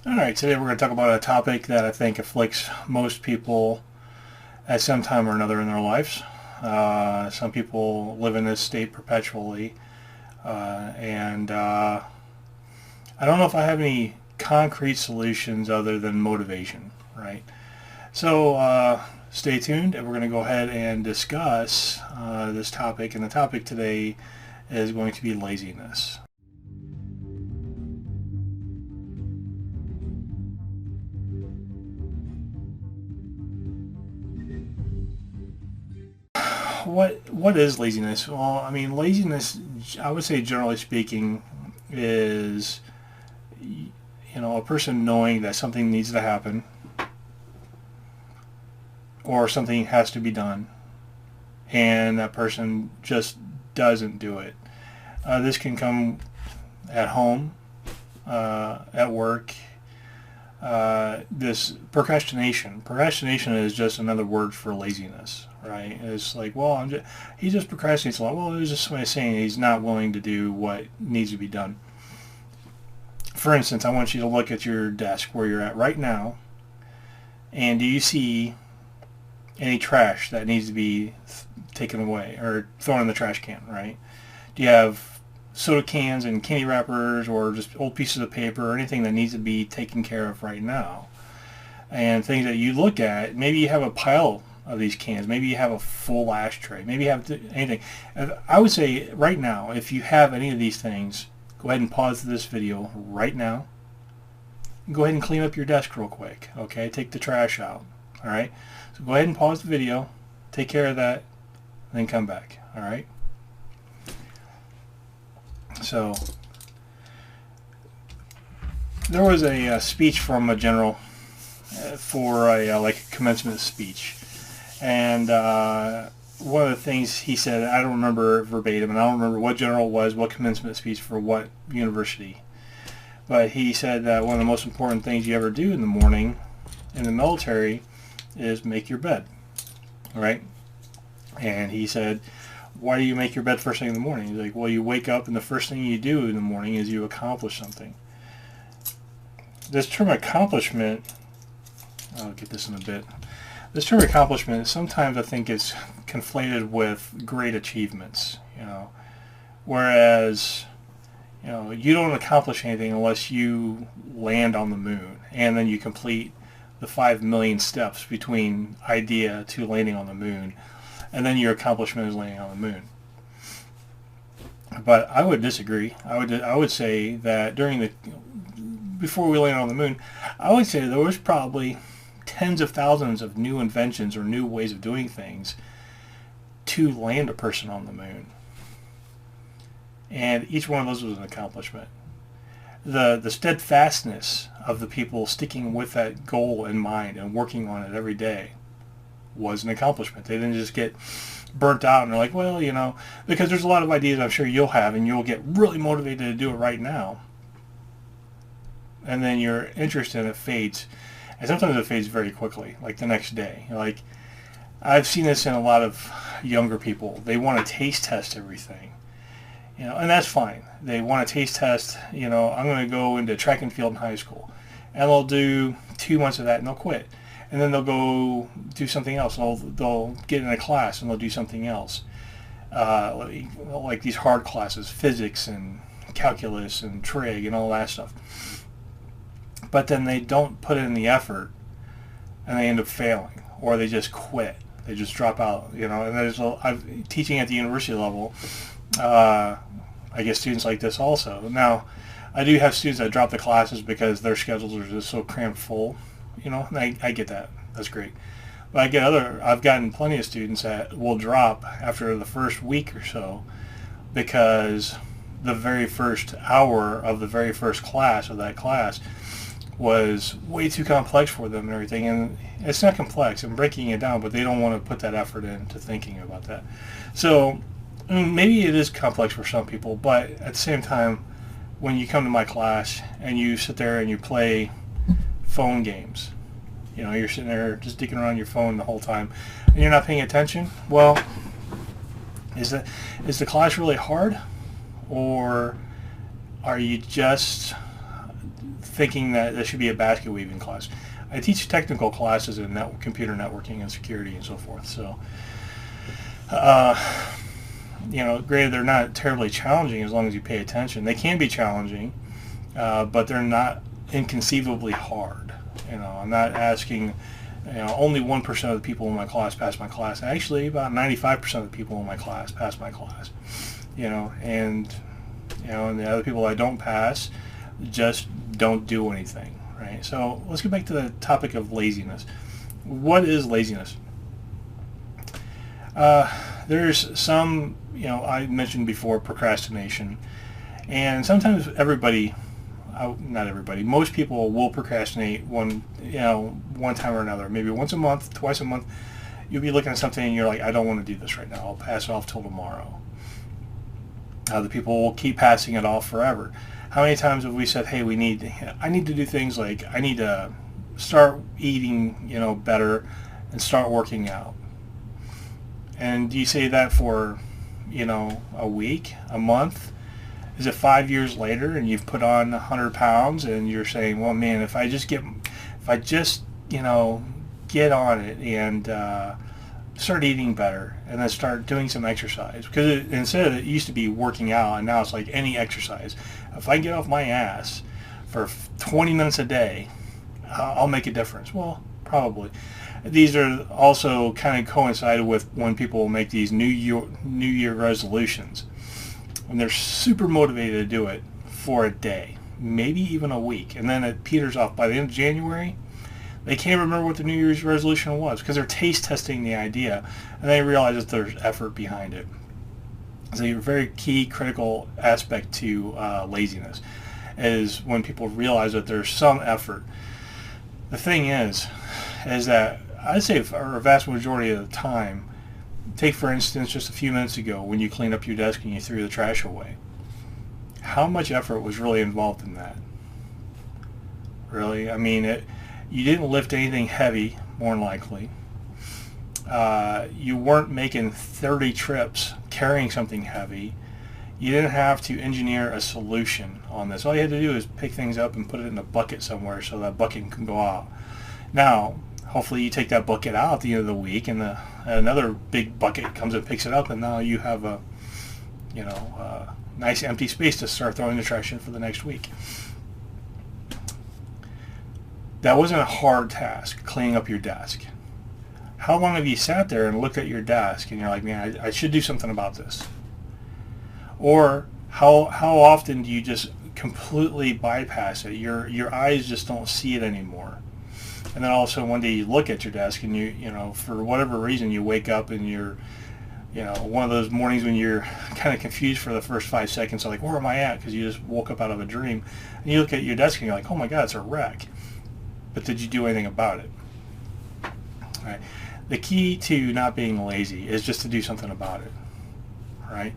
Alright, today we're going to talk about a topic that I think afflicts most people at some time or another in their lives. Some people live in this state perpetually, and I don't know if I have any concrete solutions other than motivation, right? So stay tuned, and we're going to go ahead and discuss this topic, and the topic today is going to be laziness. What is laziness? Well, I mean, laziness, I would say generally speaking, is a person knowing that something needs to happen or something has to be done, and that person just doesn't do it. This can come at home, at work. This procrastination. Procrastination is just another word for laziness, right? It's like, well, he just procrastinates a lot. Well, it was just somebody saying he's not willing to do what needs to be done. For instance, I want you to look at your desk where you're at right now, and do you see any trash that needs to be taken away or thrown in the trash can, right? Do you have soda cans and candy wrappers or just old pieces of paper or anything that needs to be taken care of right now? And things that you look at, maybe you have a pile of these cans, maybe you have a full ashtray, maybe you have anything. I would say right now, if you have any of these things, go ahead and pause this video right now. Go ahead and clean up your desk real quick, okay? Take the trash out, all right? So go ahead and pause the video, take care of that, and then come back, all right? So there was a speech from a general for a commencement speech, and one of the things he said, I don't remember verbatim, and I don't remember what general it was, what commencement speech for what university, but he said that one of the most important things you ever do in the morning in the military is make your bed, right? And he said, why do you make your bed first thing in the morning? He's like, well, you wake up and the first thing you do in the morning is you accomplish something. This term accomplishment, I'll get this in a bit. This term accomplishment sometimes I think is conflated with great achievements, whereas, you don't accomplish anything unless you land on the moon and then you complete the 5 million steps between idea to landing on the moon, and then your accomplishment is landing on the moon. But I would disagree. I would say that before we land on the moon, I would say there was probably tens of thousands of new inventions or new ways of doing things to land a person on the moon. And each one of those was an accomplishment. The steadfastness of the people sticking with that goal in mind and working on it every day was an accomplishment. They didn't just get burnt out and they're like, well, because there's a lot of ideas I'm sure you'll have and you'll get really motivated to do it right now. And then your interest in it fades. And sometimes it fades very quickly, like the next day. Like, I've seen this in a lot of younger people. They want to taste test everything. And that's fine. They want to taste test, I'm going to go into track and field in high school. And they'll do 2 months of that and they'll quit. And then they'll go do something else. And they'll get in a class and they'll do something else. Like these hard classes, physics and calculus and trig and all that stuff. But then they don't put in the effort and they end up failing. Or they just quit. They just drop out. And I'm teaching at the university level. I get students like this also. Now, I do have students that drop the classes because their schedules are just so crammed full. And I get that. That's great. But I've gotten plenty of students that will drop after the first week or so because the very first hour of the very first class of that class was way too complex for them and everything. And it's not complex. I'm breaking it down, but they don't want to put that effort into thinking about that. So maybe it is complex for some people, but at the same time, when you come to my class and you sit there and you play phone games, you're sitting there just dicking around your phone the whole time and you're not paying attention, well, is the class really hard, or are you just thinking that there should be a basket weaving class. I teach technical classes in computer networking and security and so forth. So, granted, they're not terribly challenging as long as you pay attention. They can be challenging, but they're not inconceivably hard. I'm not asking, only 1% of the people in my class pass my class. Actually, about 95% of the people in my class pass my class. And the other people I don't pass just don't do anything, right? So let's get back to the topic of laziness. What is laziness? There's some, I mentioned before procrastination, and sometimes not everybody, most people will procrastinate one time or another. Maybe once a month, twice a month, you'll be looking at something and you're like, I don't want to do this right now. I'll pass it off till tomorrow. Other people will keep passing it off forever. How many times have we said, hey, I need to do things like, I need to start eating, better and start working out. And do you say that for, a week, a month? Is it 5 years later and you've put on 100 pounds and you're saying, well, man, if I just get on it and start eating better and then start doing some exercise, because instead of it used to be working out and now it's like any exercise. If I get off my ass for 20 minutes a day, I'll make a difference. Well, probably. These are also kind of coincided with when people make these New Year resolutions. And they're super motivated to do it for a day, maybe even a week. And then it peters off. By the end of January, they can't remember what the New Year's resolution was because they're taste testing the idea. And they realize that there's effort behind it. So a very key critical aspect to laziness is when people realize that there's some effort. The thing is that I'd say for a vast majority of the time, take for instance just a few minutes ago when you cleaned up your desk and you threw the trash away. How much effort was really involved in that? Really? I mean, you didn't lift anything heavy, more than likely. You weren't making 30 trips carrying something heavy. You didn't have to engineer a solution on this. All you had to do is pick things up and put it in a bucket somewhere so that bucket can go out. Now, hopefully you take that bucket out at the end of the week and another big bucket comes and picks it up, and now you have a nice empty space to start throwing the trash in for the next week. That wasn't a hard task, cleaning up your desk. How long have you sat there and looked at your desk and you're like, man, I should do something about this? Or how often do you just completely bypass it? Your eyes just don't see it anymore. And then all of a sudden one day you look at your desk and you for whatever reason you wake up and you're one of those mornings when you're kind of confused for the first 5 seconds, like, where am I at? Because you just woke up out of a dream. And you look at your desk and you're like, oh my God, it's a wreck. But did you do anything about it? All right. The key to not being lazy is just to do something about it. Right?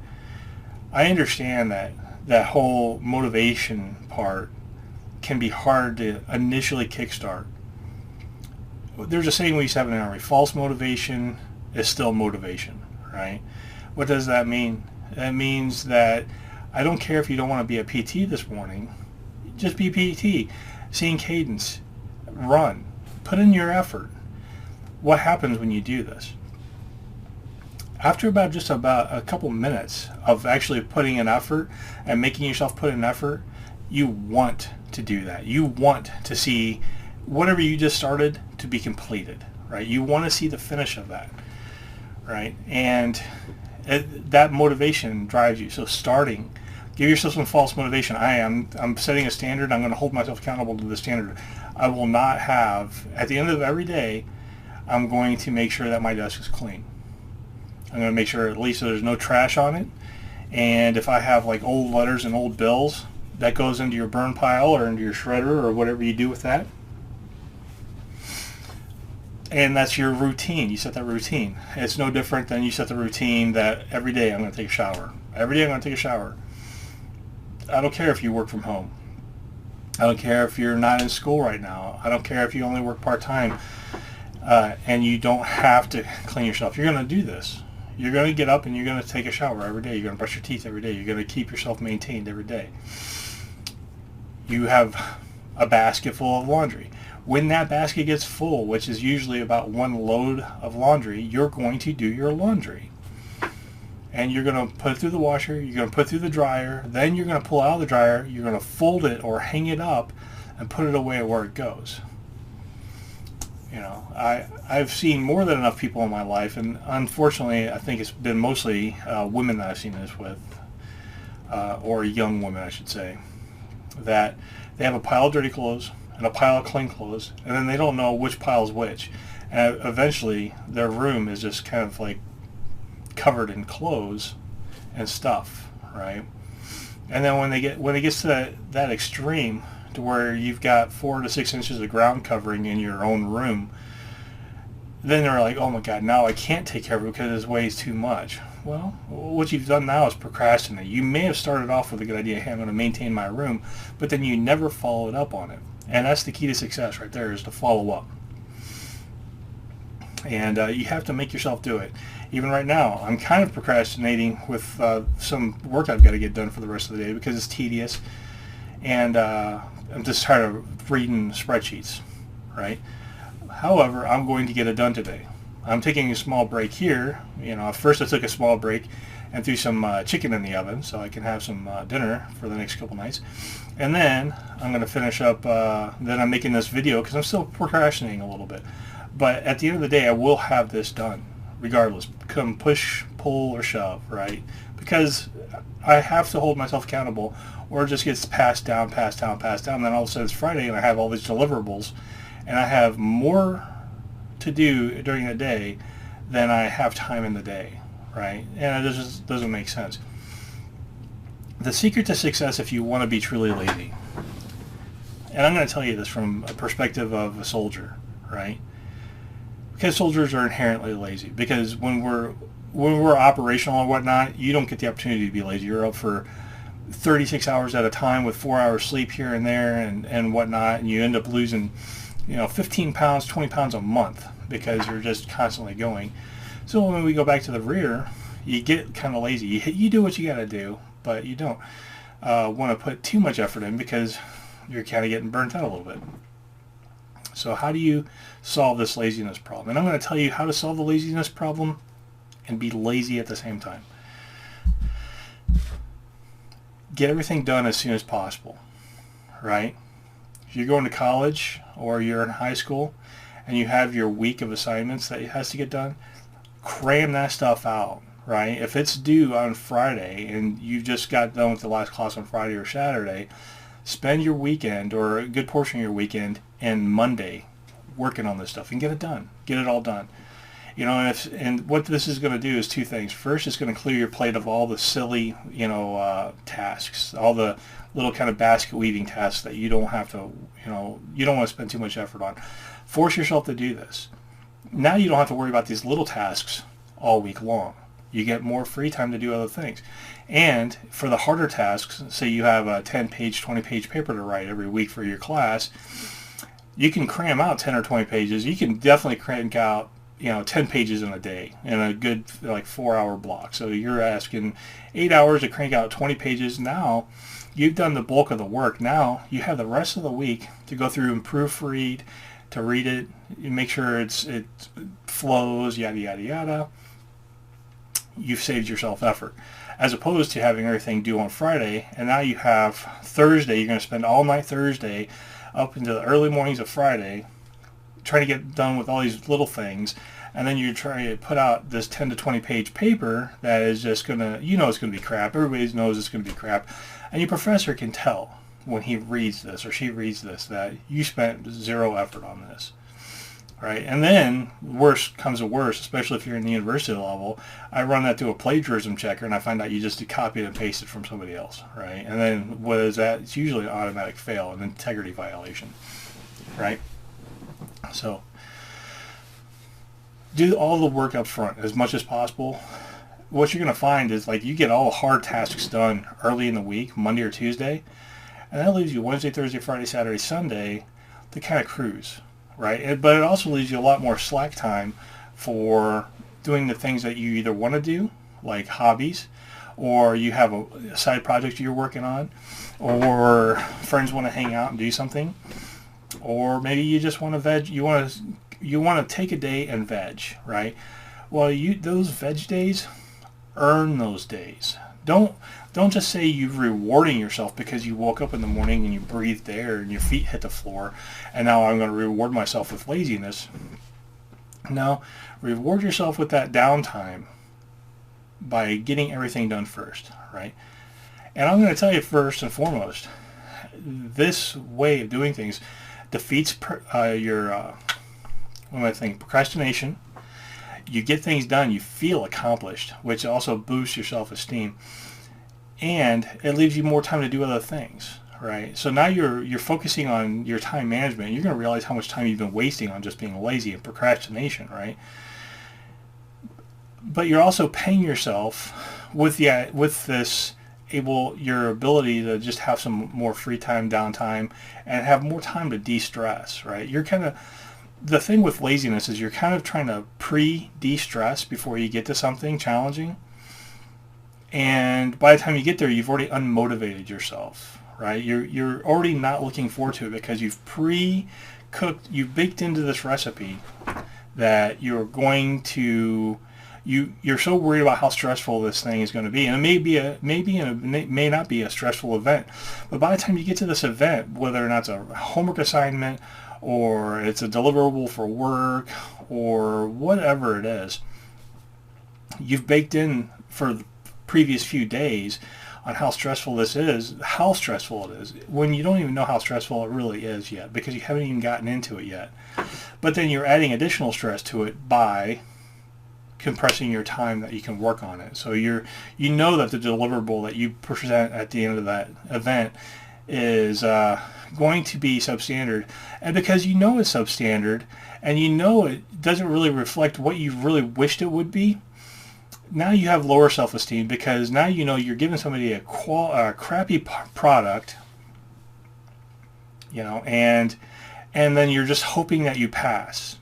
I understand that whole motivation part can be hard to initially kickstart. There's a saying we used to have in the Army, false motivation is still motivation, right? What does that mean? That means that I don't care if you don't want to be a PT this morning, just be a PT. Seeing cadence, run, put in your effort. What happens when you do this? After about a couple minutes of actually putting in effort and making yourself put in effort, you want to do that. You want to see whatever you just started to be completed, right? You want to see the finish of that, right? And that motivation drives you. So give yourself some false motivation. I'm setting a standard. I'm going to hold myself accountable to the standard. I will not have, at the end of every day, I'm going to make sure that my desk is clean. I'm going to make sure at least there's no trash on it. And if I have like old letters and old bills, that goes into your burn pile or into your shredder or whatever you do with that. And that's your routine. You set that routine. It's no different than you set the routine that every day I'm going to take a shower. Every day I'm going to take a shower. I don't care if you work from home. I don't care if you're not in school right now. I don't care if you only work part-time and you don't have to clean yourself. You're going to do this. You're going to get up and you're going to take a shower every day. You're going to brush your teeth every day. You're going to keep yourself maintained every day. You have a basket full of laundry. When that basket gets full, which is usually about one load of laundry, you're going to do your laundry. And you're going to put it through the washer, you're going to put it through the dryer, then you're going to pull it out of the dryer, you're going to fold it or hang it up and put it away where it goes. You know, I've seen more than enough people in my life, and unfortunately I think it's been mostly women that I've seen this with, or young women I should say, that they have a pile of dirty clothes and a pile of clean clothes, and then they don't know which pile is which. And eventually their room is just kind of like covered in clothes and stuff, right? And then when it gets to that extreme to where you've got 4 to 6 inches of ground covering in your own room, then they're like, oh my God, now I can't take care of it because it weighs too much. Well, what you've done now is procrastinate. You may have started off with a good idea, hey, I'm going to maintain my room, but then you never followed up on it. And that's the key to success right there, is to follow up. And you have to make yourself do it. Even right now, I'm kind of procrastinating with some work I've got to get done for the rest of the day because it's tedious. And I'm just tired of reading spreadsheets, right? However, I'm going to get it done today. I'm taking a small break here. You know, first I took a small break and threw some chicken in the oven so I can have some dinner for the next couple nights. And then I'm going to finish up, then I'm making this video because I'm still procrastinating a little bit. But at the end of the day, I will have this done, regardless. Come push, pull, or shove, right? Because I have to hold myself accountable, or it just gets passed down, passed down, passed down. And then all of a sudden it's Friday and I have all these deliverables, and I have more to do during the day than I have time in the day, right? And it just doesn't make sense. The secret to success, if you want to be truly lazy, and I'm going to tell you this from a perspective of a soldier, right? Because soldiers are inherently lazy. Because when we're operational and whatnot, you don't get the opportunity to be lazy. You're up for 36 hours at a time with 4 hours sleep here and there and whatnot, and you end up losing, 15 pounds, 20 pounds a month because you're just constantly going. So when we go back to the rear, you get kind of lazy. You do what you got to do, but you don't want to put too much effort in because you're kind of getting burnt out a little bit. So how do you solve this laziness problem? And I'm going to tell you how to solve the laziness problem and be lazy at the same time. Get everything done as soon as possible, right? If you're going to college or you're in high school and you have your week of assignments that has to get done, cram that stuff out, right? If it's due on Friday and you just got done with the last class on Friday or Saturday, spend your weekend or a good portion of your weekend and Monday working on this stuff and get it done. Get it all done. And what this is going to do is two things. First, it's going to clear your plate of all the silly, tasks, all the little kind of basket weaving tasks that you don't have to, you don't want to spend too much effort on. Force yourself to do this. Now you don't have to worry about these little tasks all week long. You get more free time to do other things. And for the harder tasks, say you have a 10-page, 20-page paper to write every week for your class, you can cram out 10 or 20 pages. You can definitely crank out 10 pages in a day in a good 4-hour block. So you're asking 8 hours to crank out 20 pages. Now you've done the bulk of the work. Now you have the rest of the week to go through and proofread, to read it, make sure it flows, yada, yada, yada. You've saved yourself effort. As opposed to having everything due on Friday, and now you have Thursday. You're going to spend all night Thursday up into the early mornings of Friday trying to get done with all these little things, and then you're trying to put out this 10 to 20 page paper that is just going to, it's going to be crap. Everybody knows it's going to be crap. And your professor can tell when he reads this or she reads this that you spent zero effort on this. Right? And then worse comes to worse, especially if you're in the university level. I run that through a plagiarism checker and I find out you just copy and paste it from somebody else. Right? And then what is that? It's usually an automatic fail, an integrity violation. Right? So do all the work up front as much as possible. What you're going to find is you get all the hard tasks done early in the week, Monday or Tuesday, and that leaves you Wednesday, Thursday, Friday, Saturday, Sunday to kind of cruise, right? But it also leaves you a lot more slack time for doing the things that you either want to do, like hobbies, or you have a side project you're working on, or friends want to hang out and do something, or maybe you just want to veg. You want to take a day and veg, right? Well, those veg days, earn those days. Don't just say you're rewarding yourself because you woke up in the morning and you breathed air and your feet hit the floor, and now I'm going to reward myself with laziness. No, reward yourself with that downtime by getting everything done first, right? And I'm going to tell you first and foremost, this way of doing things defeats procrastination. You get things done, you feel accomplished, which also boosts your self-esteem, and it leaves you more time to do other things, right? So now you're focusing on your time management. You're going to realize how much time you've been wasting on just being lazy and procrastination, right? But you're also paying yourself with your ability to just have some more free time, downtime, and have more time to de-stress, right? The thing with laziness is you're kind of trying to de-stress before you get to something challenging. And by the time you get there, you've already unmotivated yourself, right? You're already not looking forward to it because you've baked into this recipe that you're going to, you're so worried about how stressful this thing is going to be. And it may not be a stressful event, but by the time you get to this event, whether or not it's a homework assignment or it's a deliverable for work or whatever it is, you've baked in for the previous few days on how stressful it is, when you don't even know how stressful it really is yet because you haven't even gotten into it yet. But then you're adding additional stress to it by compressing your time that you can work on it. So you know that the deliverable that you present at the end of that event is going to be substandard, and because you know it's substandard and you know it doesn't really reflect what you really wished it would be, now you have lower self-esteem because now you know you're giving somebody a crappy product, and then you're just hoping that you pass,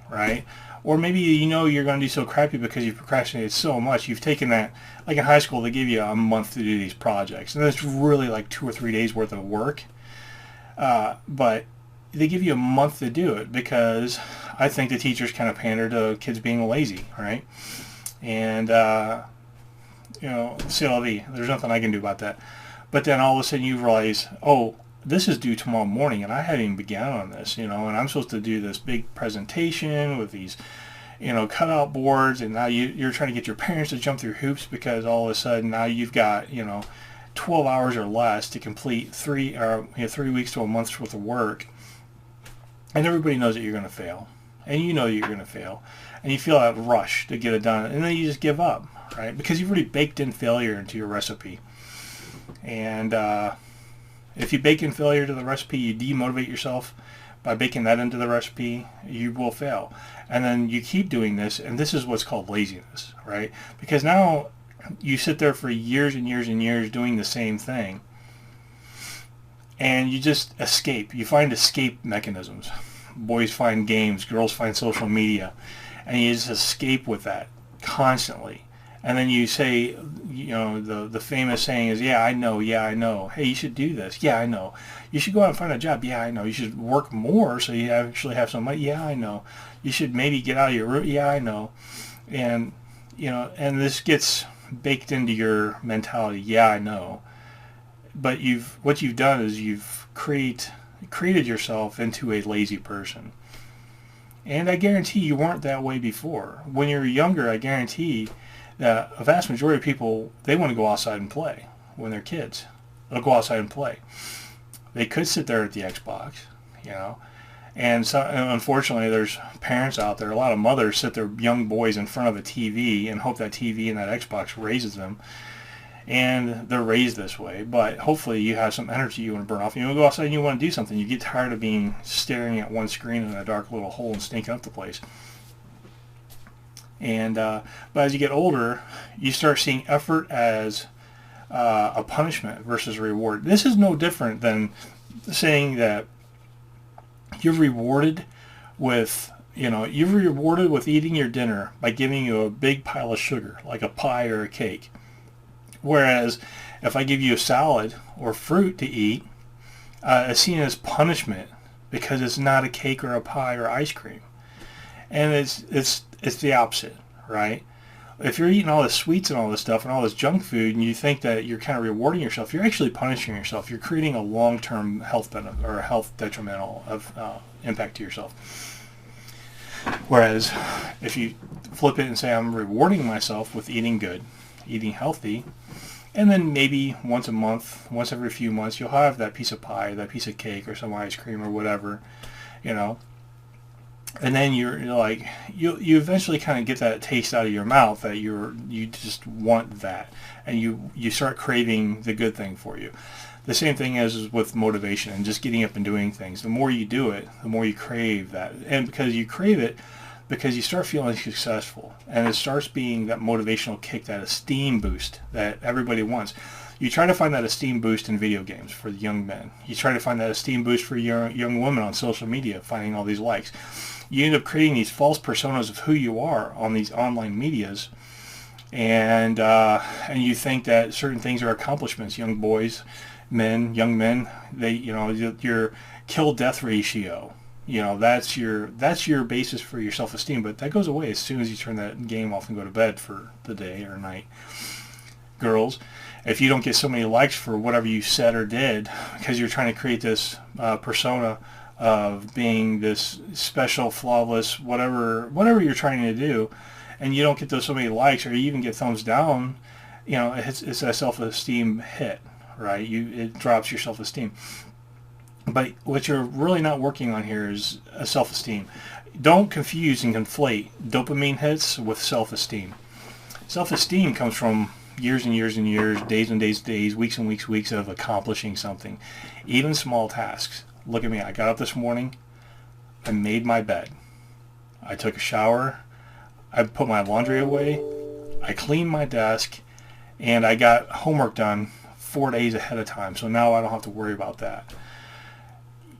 right? Or maybe you're going to do so crappy because you've procrastinated so much. You've taken that, like in high school, they give you a month to do these projects, and it's really like 2 or 3 days worth of work. But they give you a month to do it because I think the teachers kind of pander to kids being lazy, right? And c'est la vie. There's nothing I can do about that. But then all of a sudden you realize, oh, this is due tomorrow morning, and I haven't even begun on this, and I'm supposed to do this big presentation with these, cutout boards, and now you're trying to get your parents to jump through hoops because all of a sudden now you've got, 12 hours or less to complete 3 weeks to a month's worth of work, and everybody knows that you're going to fail, and you know you're going to fail, and you feel that rush to get it done, and then you just give up, right? Because you've already baked in failure into your recipe. And if you bake in failure to the recipe, you demotivate yourself by baking that into the recipe, you will fail. And then you keep doing this, and this is what's called laziness, right? Because now you sit there for years and years and years doing the same thing, and you just escape. You find escape mechanisms. Boys find games, girls find social media, and you just escape with that constantly. And then you say, the famous saying is, yeah, I know. Hey, you should do this. Yeah, I know. You should go out and find a job. Yeah, I know. You should work more so you actually have some money. Yeah, I know. You should maybe get out of your room. Yeah, I know. And, and this gets baked into your mentality. Yeah, I know. But what you've done is you've created yourself into a lazy person. And I guarantee you weren't that way before. When you're younger, I guarantee that a vast majority of people, they want to go outside and play when they're kids. They'll go outside and play. They could sit there at the Xbox, and unfortunately there's parents out there, a lot of mothers sit their young boys in front of a TV and hope that TV and that Xbox raises them, and they're raised this way. But hopefully you have some energy you want to burn off. You want to go outside and you want to do something. You get tired of staring at one screen in a dark little hole and stinking up the place. And but as you get older, you start seeing effort as a punishment versus a reward. This is no different than saying that you're rewarded with eating your dinner by giving you a big pile of sugar, like a pie or a cake. Whereas if I give you a salad or fruit to eat, it's seen as punishment because it's not a cake or a pie or ice cream. And it's the opposite, right? If you're eating all the sweets and all this stuff and all this junk food and you think that you're kind of rewarding yourself, you're actually punishing yourself. You're creating a long-term health benefit or a health detrimental impact to yourself. Whereas if you flip it and say, I'm rewarding myself with eating good, eating healthy, and then maybe once a month, once every few months, you'll have that piece of pie, that piece of cake, or some ice cream or whatever, you know. And then you're like, you eventually kind of get that taste out of your mouth that you just want that, and you start craving the good thing for you. The same thing as with motivation and just getting up and doing things. The more you do it, the more you crave that, and because you crave it, because you start feeling successful, and it starts being that motivational kick, that esteem boost that everybody wants. You try to find that esteem boost in video games for the young men. You try to find that esteem boost for young women on social media, finding all these likes. You end up creating these false personas of who you are on these online medias, and you think that certain things are accomplishments. Young boys, young men, your kill-death ratio. That's your basis for your self-esteem, but that goes away as soon as you turn that game off and go to bed for the day or night. Girls, if you don't get so many likes for whatever you said or did, because you're trying to create this persona of being this special, flawless, whatever you're trying to do, and you don't get those so many likes, or you even get thumbs down, it's a self-esteem hit, right? It drops your self-esteem. But what you're really not working on here is a self-esteem. Don't confuse and conflate dopamine hits with self-esteem. Self-esteem comes from years and years and years, days and days and days, weeks and weeks and weeks of accomplishing something, even small tasks. Look at me. I got up this morning. I made my bed. I took a shower. I put my laundry away. I cleaned my desk. And I got homework done 4 days ahead of time. So now I don't have to worry about that.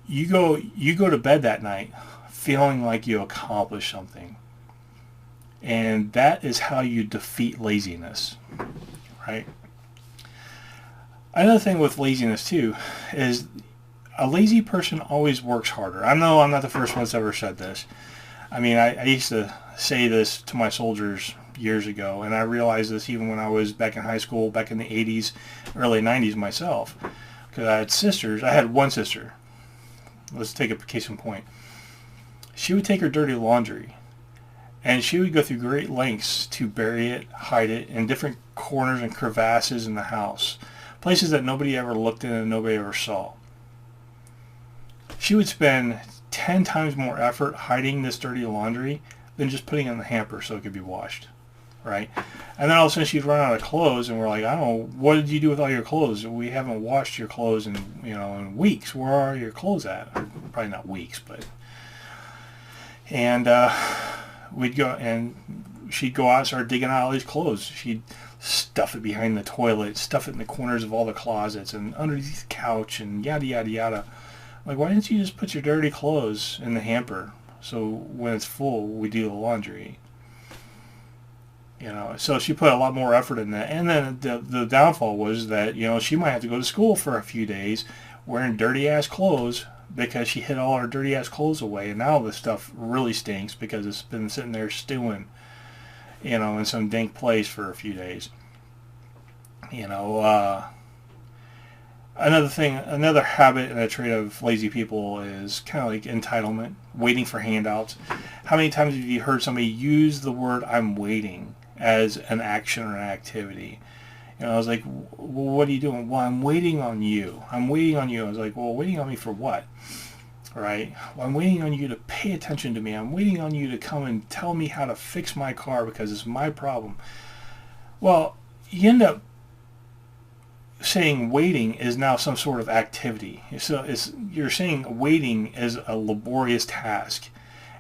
You go to bed that night feeling like you accomplished something. And that is how you defeat laziness, right? Another thing with laziness too is a lazy person always works harder. I know I'm not the first one that's ever said this. I mean, I used to say this to my soldiers years ago, and I realized this even when I was back in high school, back in the 80s, early 90s myself, because I had sisters. I had one sister. Let's take a case in point. She would take her dirty laundry, and she would go through great lengths to bury it, hide it in different corners and crevasses in the house, places that nobody ever looked in and nobody ever saw. She would spend 10 times more effort hiding this dirty laundry than just putting it in the hamper so it could be washed, right? And then all of a sudden she'd run out of clothes, and we're like, I don't know, what did you do with all your clothes? We haven't washed your clothes in weeks. Where are your clothes at? Or probably not weeks, but. And we'd go, and she'd go out and start digging out all these clothes. She'd stuff it behind the toilet, stuff it in the corners of all the closets and underneath the couch, and yada yada yada. Like, why didn't you just put your dirty clothes in the hamper so when it's full we do the laundry? So she put a lot more effort in that. And then the downfall was that, she might have to go to school for a few days wearing dirty ass clothes because she hid all her dirty ass clothes away, and now this stuff really stinks because it's been sitting there stewing, in some dank place for a few days. Another habit and a trait of lazy people is kind of like entitlement, waiting for handouts. How many times have you heard somebody use the word "I'm waiting" as an action or an activity? I was like, well, what are you doing? Well, I'm waiting on you. I'm waiting on you. I was like, well, waiting on me for what? Right? Well, I'm waiting on you to pay attention to me. I'm waiting on you to come and tell me how to fix my car because it's my problem. Well, you end up saying waiting is now some sort of activity. So you're saying waiting is a laborious task.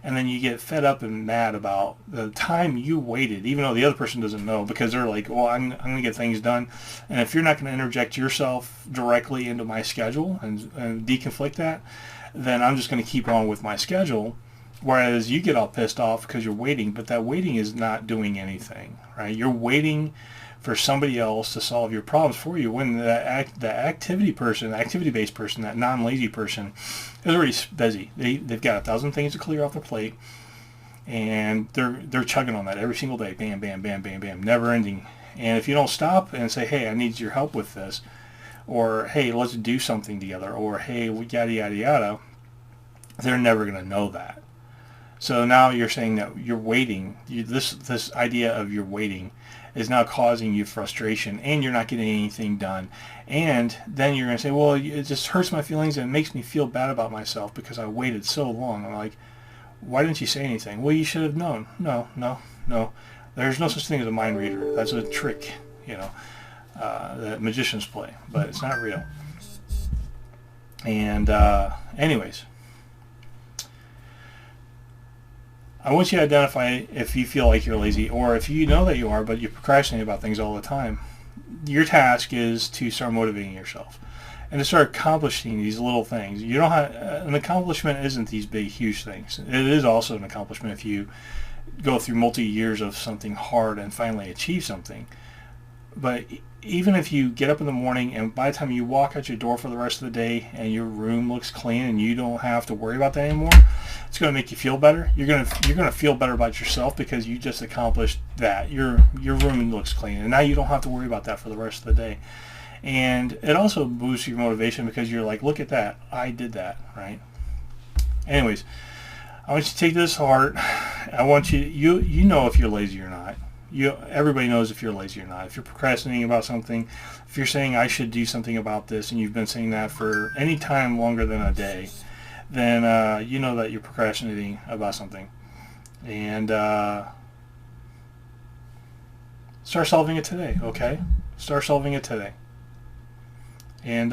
And then you get fed up and mad about the time you waited, even though the other person doesn't know, because they're like, well, I'm going to get things done. And if you're not going to interject yourself directly into my schedule and deconflict that, then I'm just going to keep on with my schedule. Whereas you get all pissed off because you're waiting, but that waiting is not doing anything, right? You're waiting for somebody else to solve your problems for you, when the activity-based person, that non-lazy person, is already busy. They've got 1,000 things to clear off their plate, and they're chugging on that every single day. Bam, bam, bam, bam, bam, never ending. And if you don't stop and say, hey, I need your help with this, or hey, let's do something together, or hey, yada, yada, yada, they're never going to know that. So now you're saying that you're waiting. This idea of you're waiting is now causing you frustration, and you're not getting anything done. And then you're going to say, well, it just hurts my feelings and it makes me feel bad about myself because I waited so long. I'm like, why didn't you say anything? Well, you should have known. No. There's no such thing as a mind reader. That's a trick, that magicians play, but it's not real. And anyways, I want you to identify if you feel like you're lazy, or if you know that you are, but you procrastinate about things all the time. Your task is to start motivating yourself and to start accomplishing these little things. You don't have an accomplishment isn't these big, huge things. It is also an accomplishment if you go through multi-years of something hard and finally achieve something. But even if you get up in the morning and by the time you walk out your door for the rest of the day and your room looks clean and you don't have to worry about that anymore, it's going to make you feel better. You're going to feel better about yourself because you just accomplished that. Your room looks clean, and now you don't have to worry about that for the rest of the day. And it also boosts your motivation because you're like, look at that, I did that, right? Anyways, I want you to take this to heart. I want you know if you're lazy or not. Everybody knows if you're lazy or not. If you're procrastinating about something, if you're saying I should do something about this, and you've been saying that for any time longer than a day, then you know that you're procrastinating about something. And start solving it today, okay? Start solving it today. And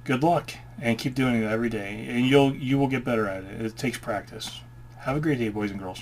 good luck, and keep doing it every day, and you will get better at it. It takes practice. Have a great day, boys and girls.